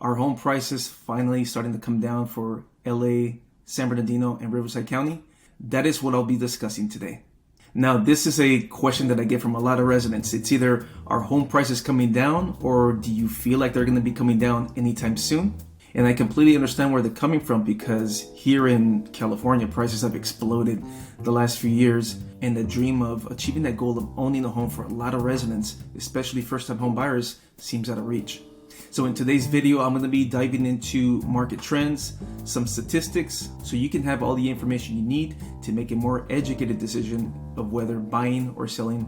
Are home prices finally starting to come down for LA, San Bernardino, and Riverside County? That is what I'll be discussing today. Now, this is a question that I get from a lot of residents. It's either, are home prices coming down, or do you feel like they're going to be coming down anytime soon? And I completely understand where they're coming from, because here in California, prices have exploded the last few years, and the dream of achieving that goal of owning a home for a lot of residents, especially first-time home buyers, seems out of reach. So in today's video, I'm going to be diving into market trends, some statistics, so you can have all the information you need to make a more educated decision of whether buying or selling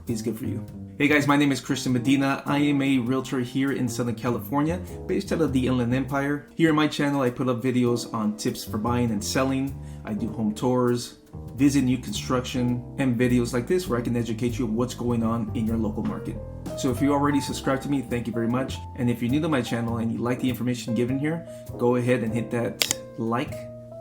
is good for you. Hey guys, my name is Christian Medina. I am a realtor here in Southern California, based out of the Inland Empire. Here on my channel, I put up videos on tips for buying and selling. I do home tours, visit new construction, and videos like this where I can educate you on what's going on in your local market. So if you already subscribed to me, thank you very much. And if you're new to my channel and you like the information given here, go ahead and hit that like,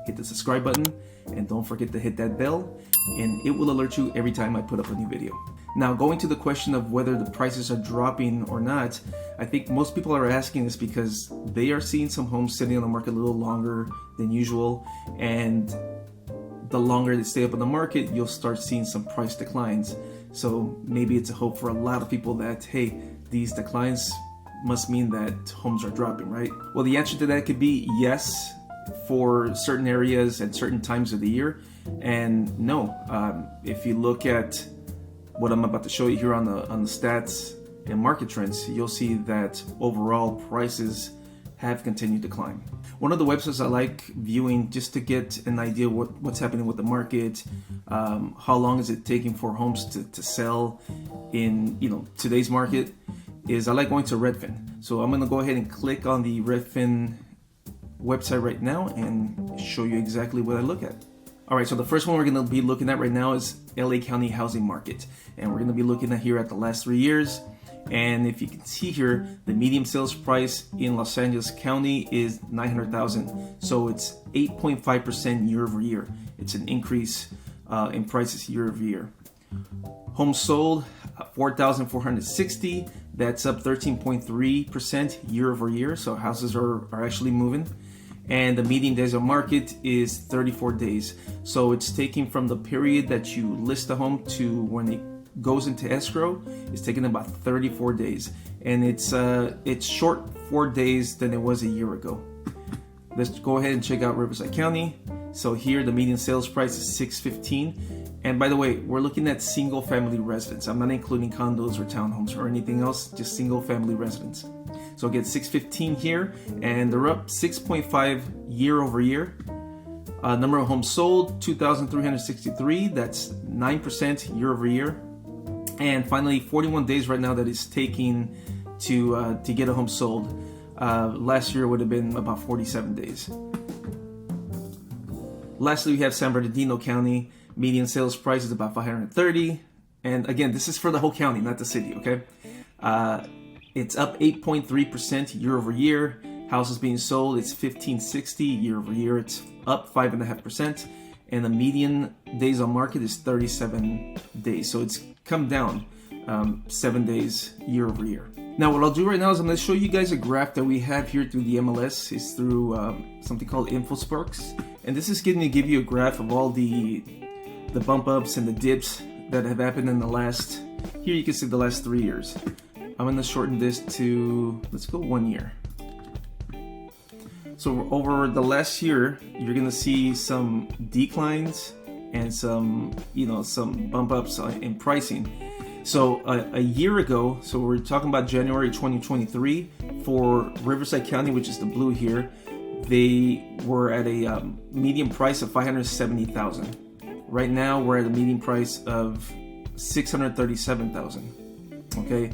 hit the subscribe button, and don't forget to hit that bell, and it will alert you every time I put up a new video. Now, going to the question of whether the prices are dropping or not, I think most people are asking this because they are seeing some homes sitting on the market a little longer than usual, and the longer they stay up on the market, you'll start seeing some price declines. So maybe it's a hope for a lot of people that, hey, these declines must mean that homes are dropping, right? Well, the answer to that could be yes, for certain areas and certain times of the year, and no. If you look at what I'm about to show you here on the stats and market trends, you'll see that overall prices have continued to climb. One of the websites I like viewing just to get an idea what's happening with the market, how long is it taking for homes to sell in today's market, is I like going to Redfin. So I'm going to go ahead and click on the Redfin website right now and show you exactly what I look at. All right, so the first one we're going to be looking at right now is LA County housing market, and we're going to be looking at here at the last 3 years. And if you can see here, the median sales price in Los Angeles County is $900,000. So it's 8.5% year over year. It's an increase in prices year over year. Homes sold, 4,460. That's up 13.3% year over year. So houses are actually moving. And the median days on market is 34 days. So it's taking from the period that you list a home to when it goes into escrow, it's taking about 34 days. And it's short 4 days than it was a year ago. Let's go ahead and check out Riverside County. So here the median sales price is $615. And by the way, we're looking at single family residents. I'm not including condos or townhomes or anything else, just single family residents. So again, $615 here, and they're up 6.5 year over year. Number of homes sold, 2,363. That's 9% year over year. And finally, 41 days right now that it's taking to get a home sold. Last year would have been about 47 days. Lastly, we have San Bernardino County. Median sales price is about $530. And again, this is for the whole county, not the city, okay? It's up 8.3% year over year. Houses being sold, it's 1,560 year over year. It's up 5.5%. And the median days on market is 37 days. So it's come down 7 days year over year. Now, what I'll do right now is I'm going to show you guys a graph that we have here through the MLS. It's through something called InfoSparks. And this is going to give you a graph of all the bump ups and the dips that have happened in the last, here you can see the last 3 years. I'm going to shorten this to, let's go 1 year. So over the last year, you're going to see some declines and some bump ups in pricing. So a year ago, so we're talking about January 2023, for Riverside County, which is the blue here, they were at a median price of $570,000. Right now, we're at a median price of $637,000. Okay,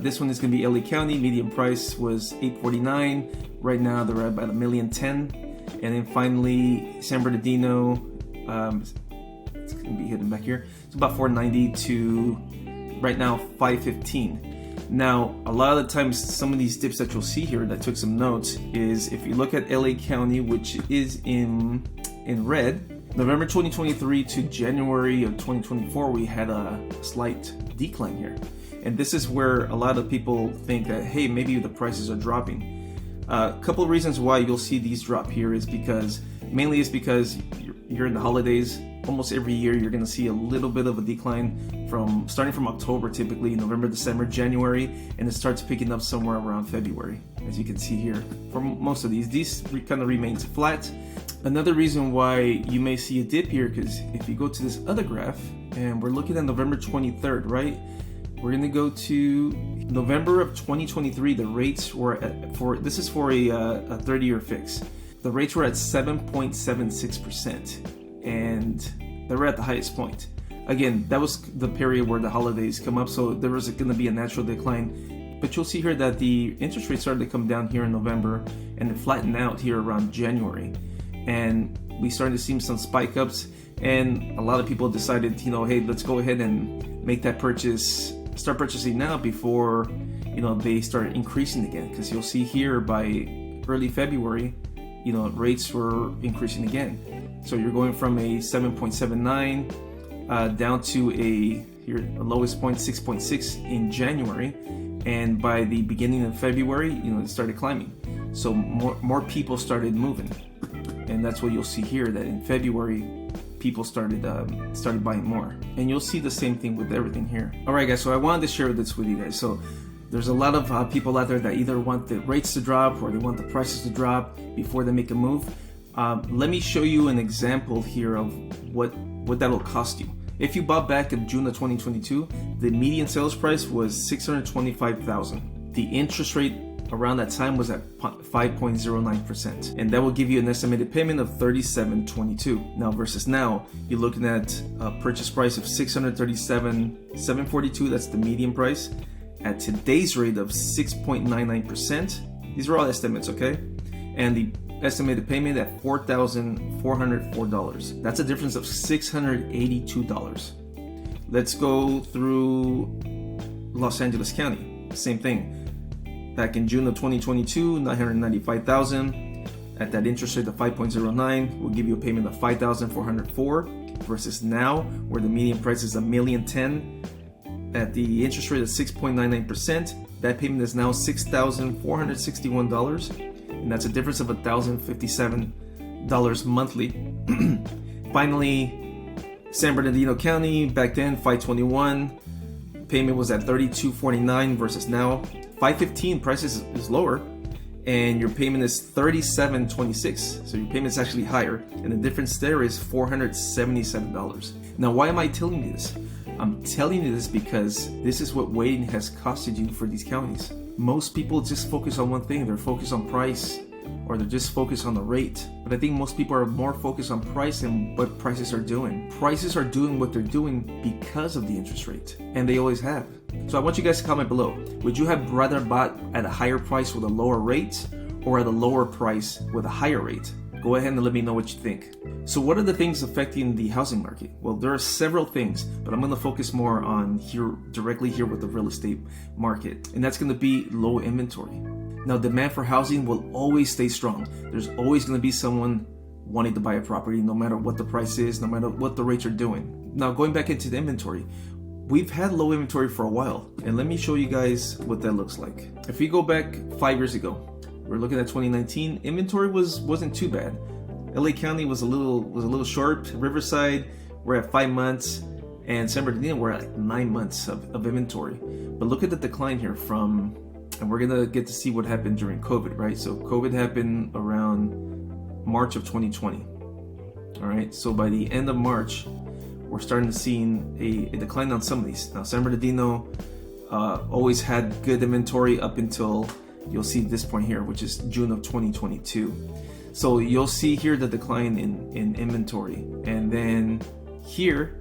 this one is going to be LA County. Median price was $849,000. Right now, they're at about $1,010,000. And then finally, San Bernardino, it's going to be hidden back here. It's about $490,000 to right now $515,000. Now, a lot of the times, some of these dips that you'll see here, that I took some notes, is if you look at LA County, which is in red, November 2023 to January of 2024, we had a slight decline here. And this is where a lot of people think that, hey, maybe the prices are dropping. A couple of reasons why you'll see these drop here is because you're in the holidays. Almost every year you're going to see a little bit of a decline starting from October, typically November, December, January, and it starts picking up somewhere around February, as you can see here. For most of these kind of remains flat. Another reason why you may see a dip here, because if you go to this other graph, and we're looking at November 23rd, right? We're going to go to November of 2023. The rates were this is for a 30-year fix. The rates were at 7.76%, and they were at the highest point. Again, that was the period where the holidays come up, so there was going to be a natural decline. But you'll see here that the interest rates started to come down here in November, and it flattened out here around January. And we started to see some spike ups, and a lot of people decided, hey, let's go ahead and make that purchase, start purchasing now before, they start increasing again. Because you'll see here by early February, rates were increasing again. So you're going from a 7.79 down to a lowest point 6.6 in January, and by the beginning of February, it started climbing. So more people started moving, and that's what you'll see here. That in February, people started buying more, and you'll see the same thing with everything here. All right, guys. So I wanted to share this with you guys. So there's a lot of people out there that either want the rates to drop or they want the prices to drop before they make a move. Let me show you an example here of what that'll cost you. If you bought back in June of 2022, the median sales price was $625,000. The interest rate around that time was at 5.09%, and that will give you an estimated payment of $37.22. Now versus now, you're looking at a purchase price of $637,742. That's the median price. At today's rate of 6.99%, these are all estimates, okay? And the estimated payment at $4,404. That's a difference of $682. Let's go through Los Angeles County. Same thing. Back in June of 2022, $995,000 at that interest rate of 5.09 will give you a payment of $5,404 versus now, where the median price is $1,010,000 at the interest rate of 6.99%. That payment is now $6,461. And that's a difference of $1,057 monthly. Finally, San Bernardino County, back then $521, payment was at $32.49 versus now $515. Price is lower, and your payment is $37.26. So your payment is actually higher, and the difference there is $477. Now, why am I telling you this? I'm telling you this because this is what waiting has costed you for these counties. Most people just focus on one thing. They're focused on price, or they're just focused on the rate. But I think most people are more focused on price and what prices are doing. Prices are doing what they're doing because of the interest rate, and they always have. So I want you guys to comment below. Would you have rather bought at a higher price with a lower rate, or at a lower price with a higher rate? Go ahead and let me know what you think. So what are the things affecting the housing market? Well, there are several things, but I'm going to focus more on directly here with the real estate market, and that's going to be low inventory. Now, demand for housing will always stay strong. There's always going to be someone wanting to buy a property, no matter what the price is, no matter what the rates are doing. Now, going back into the inventory, we've had low inventory for a while, and let me show you guys what that looks like. If we go back 5 years ago, we're looking at 2019. Inventory wasn't too bad. LA County was a little short. Riverside, we're at 5 months, and San Bernardino, we're at 9 months of inventory. But look at the decline here and we're gonna get to see what happened during COVID, right? So COVID happened around March of 2020. All right. So by the end of March, we're starting to see a decline on some of these. Now, San Bernardino always had good inventory up until you'll see this point here, which is June of 2022. So you'll see here the decline in inventory. And then here,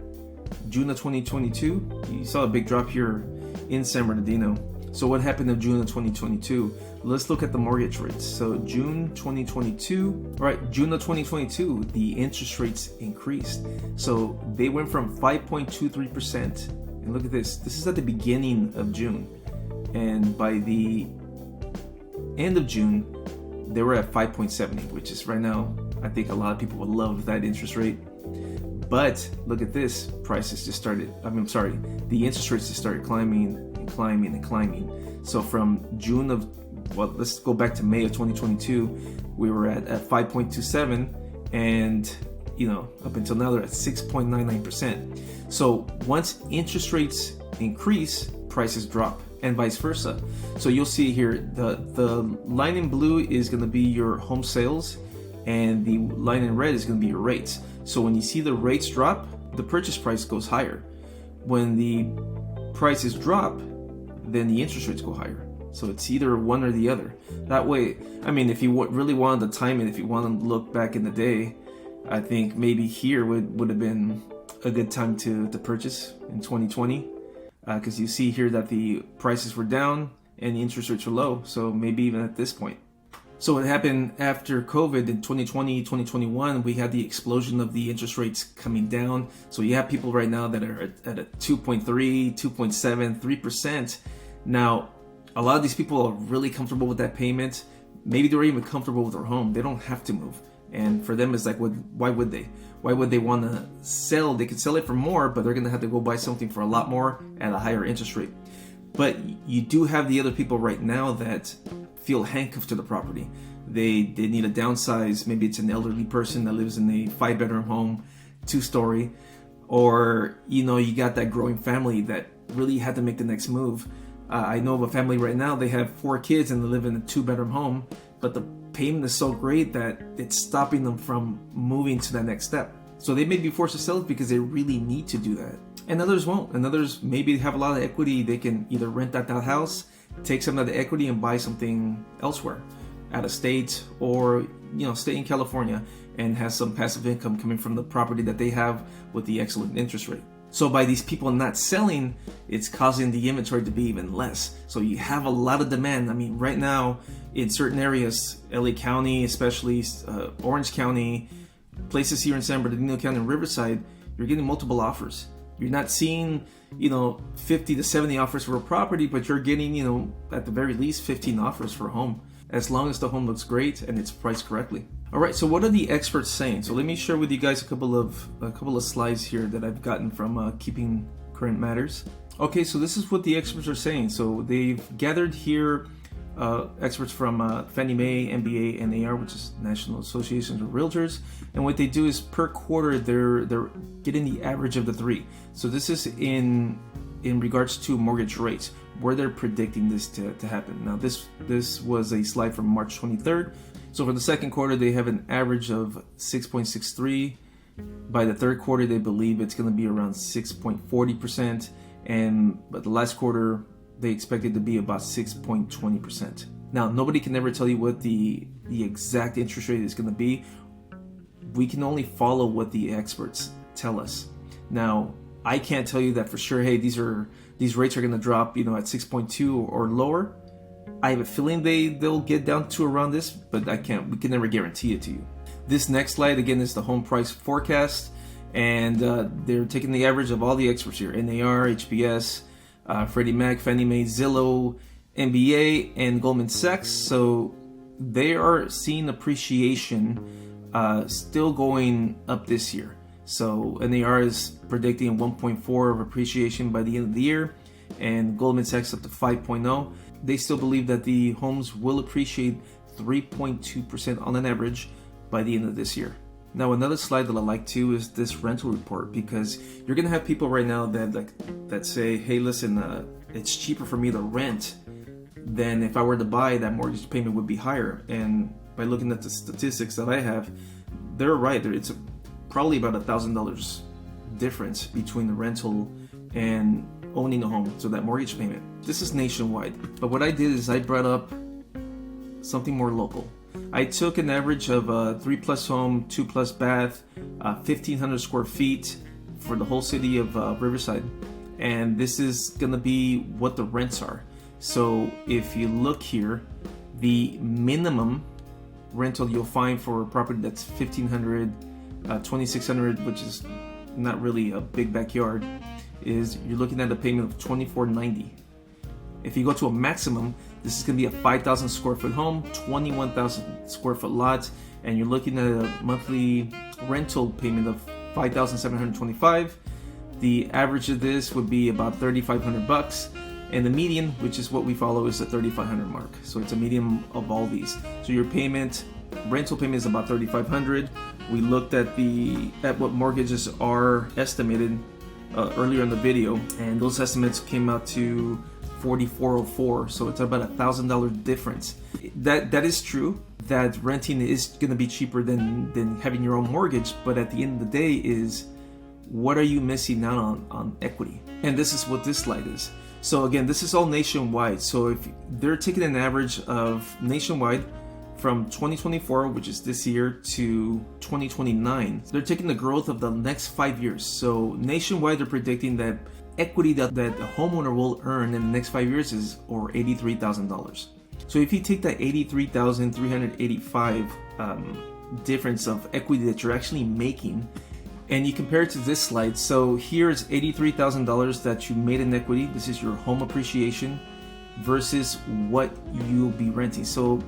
June of 2022, you saw a big drop here in San Bernardino. So what happened in June of 2022? Let's look at the mortgage rates. So June 2022, June of 2022, the interest rates increased. So they went from 5.23%. And look at this. This is at the beginning of June. And by the end of June, they were at 5.70, which is right now, I think a lot of people would love that interest rate. But look at this, the interest rates just started climbing and climbing and climbing. So from June of well, let's go back to May of 2022. We were at 5.27, and up until now they're at 6.99%. So once interest rates increase, prices drop, and vice versa. So you'll see here the line in blue is going to be your home sales, and the line in red is going to be your rates. So when you see the rates drop, the purchase price goes higher. When the prices drop, then the interest rates go higher. So it's either one or the other. That way, I mean, if you really wanted to time it, if you want to look back in the day, I think maybe here would have been a good time to purchase in 2020, because you see here that the prices were down and the interest rates were low. So maybe even at this point. So what happened after COVID in 2020, 2021, we had the explosion of the interest rates coming down. So you have people right now that are at a 2.3, 2.7, 3%. Now, a lot of these people are really comfortable with that payment. Maybe they're even comfortable with their home. They don't have to move. And for them, it's like, why would they? Why would they want to sell? They could sell it for more, but they're going to have to go buy something for a lot more at a higher interest rate. But you do have the other people right now that feel handcuffed to the property. They need a downsize. Maybe it's an elderly person that lives in a 5-bedroom home, 2-story, or you got that growing family that really had to make the next move. I know of a family right now. They have 4 kids and they live in a 2-bedroom home, but the payment is so great that it's stopping them from moving to that next step. So they may be forced to sell it because they really need to do that. And others won't. And others maybe have a lot of equity. They can either rent out that house, take some of the equity and buy something elsewhere, out of state, or stay in California and have some passive income coming from the property that they have with the excellent interest rate. So by these people not selling, it's causing the inventory to be even less. So you have a lot of demand. I mean, right now in certain areas, LA County, especially Orange County, places here in San Bernardino County and Riverside, you're getting multiple offers. You're not seeing 50 to 70 offers for a property, but you're getting at the very least 15 offers for a home, as long as the home looks great and it's priced correctly. All right, so what are the experts saying? So let me share with you guys a couple of slides here that I've gotten from Keeping Current Matters. Okay, so this is what the experts are saying. So they've gathered here experts from Fannie Mae, MBA, and NAR, which is National Association of Realtors. And what they do is per quarter they're getting the average of the 3. So this is in regards to mortgage rates, where they're predicting this to happen. Now this was a slide from March 23rd. So for the second quarter, they have an average of 6.63. By the third quarter, they believe it's going to be around 6.40%. But the last quarter, they expect it to be about 6.20%. Now, nobody can ever tell you what the exact interest rate is going to be. We can only follow what the experts tell us. Now, I can't tell you that for sure, hey, these rates are going to drop, at 6.2 or lower. I have a feeling they'll get down to around this, but we can never guarantee it to you. This next slide, again, is the home price forecast, and they're taking the average of all the experts here, NAR, HPS, Freddie Mac, Fannie Mae, Zillow, MBA, and Goldman Sachs. So they are seeing appreciation still going up this year. So NAR is predicting 1.4 of appreciation by the end of the year, and Goldman Sachs up to 5.0. They still believe that the homes will appreciate 3.2% on an average by the end of this year. Now, another slide that I like too is this rental report, because you're gonna have people right now that say, hey, listen, it's cheaper for me to rent than if I were to buy. That mortgage payment would be higher. And by looking at the statistics that I have, they're right. It's probably about $1,000 difference between the rental and owning a home, so that mortgage payment. This is nationwide, but what I did is I brought up something more local. I took an average of a 3+ home, 2+ bath, 1,500 square feet for the whole city of Riverside, and this is gonna be what the rents are. So if you look here, the minimum rental you'll find for a property that's 1,500, 2,600, which is not really a big backyard, is you're looking at a payment of $2,490. If you go to a maximum, this is going to be a 5,000 square foot home, 21,000 square foot lot, and you're looking at a monthly rental payment of $5,725. The average of this would be about $3,500. And the median, which is what we follow, is the 3,500 mark. So it's a median of all these. So your payment, rental payment is about 3,500. We looked at what mortgages are estimated earlier in the video, and those estimates came out to 4,404. So it's about $1,000 difference. That is true, that renting is going to be cheaper than having your own mortgage, but at the end of the day is, what are you missing out on equity? And this is what this slide is. So again, this is all nationwide. So if they're taking an average of nationwide from 2024, which is this year, to 2029, they're taking the growth of the next 5 years. So nationwide, they're predicting that equity that a homeowner will earn in the next 5 years is over $83,000. So if you take that $83,385 difference of equity that you're actually making, and you compare it to this slide, so here's $83,000 that you made in equity. This is your home appreciation versus what you'll be renting. So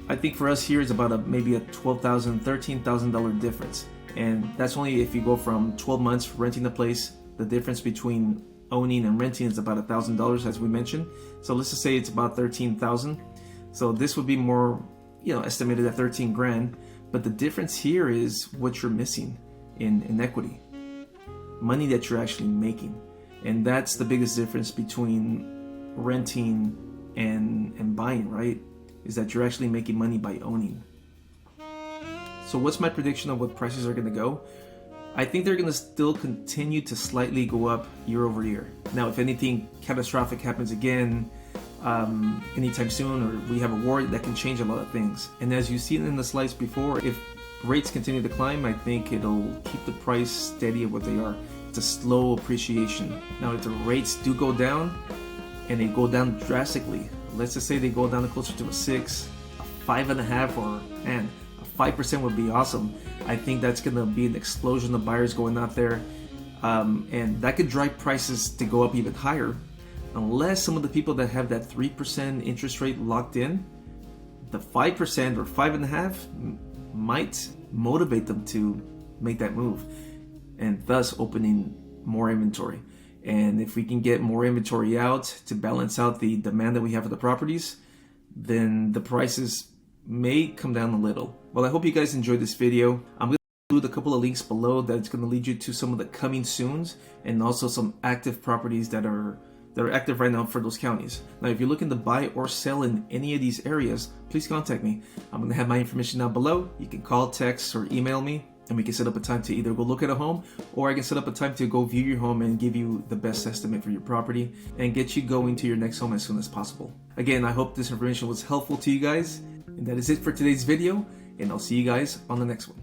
I think for us here is about maybe a $12,000, $13,000 difference. And that's only if you go from 12 months renting a place. The difference between owning and renting is about $1,000, as we mentioned. So let's just say it's about $13,000. So this would be more, estimated at 13 grand. But the difference here is what you're missing in equity, money that you're actually making. And that's the biggest difference between renting and buying, right? Is that you're actually making money by owning. So what's my prediction of what prices are going to go? I think they're going to still continue to slightly go up year over year. Now, if anything catastrophic happens again anytime soon, or we have a war, that can change a lot of things. And as you've seen in the slides before, if rates continue to climb, I think it'll keep the price steady at what they are. It's a slow appreciation. Now, if the rates do go down, and they go down drastically, let's just say they go down closer to a 6, a 5.5, or a 5% would be awesome. I think that's going to be an explosion of buyers going out there, and that could drive prices to go up even higher, unless some of the people that have that 3% interest rate locked in, the 5% or 5.5 might motivate them to make that move, and thus opening more inventory. And if we can get more inventory out to balance out the demand that we have for the properties, then the prices may come down a little. Well, I hope you guys enjoyed this video. I'm going to include a couple of links below that's going to lead you to some of the coming soons, and also some active properties that are active right now for those counties. Now, if you're looking to buy or sell in any of these areas, please contact me. I'm going to have my information down below. You can call, text, or email me, and we can set up a time to either go look at a home, or I can set up a time to go view your home and give you the best estimate for your property and get you going to your next home as soon as possible. Again, I hope this information was helpful to you guys, and that is it for today's video, and I'll see you guys on the next one.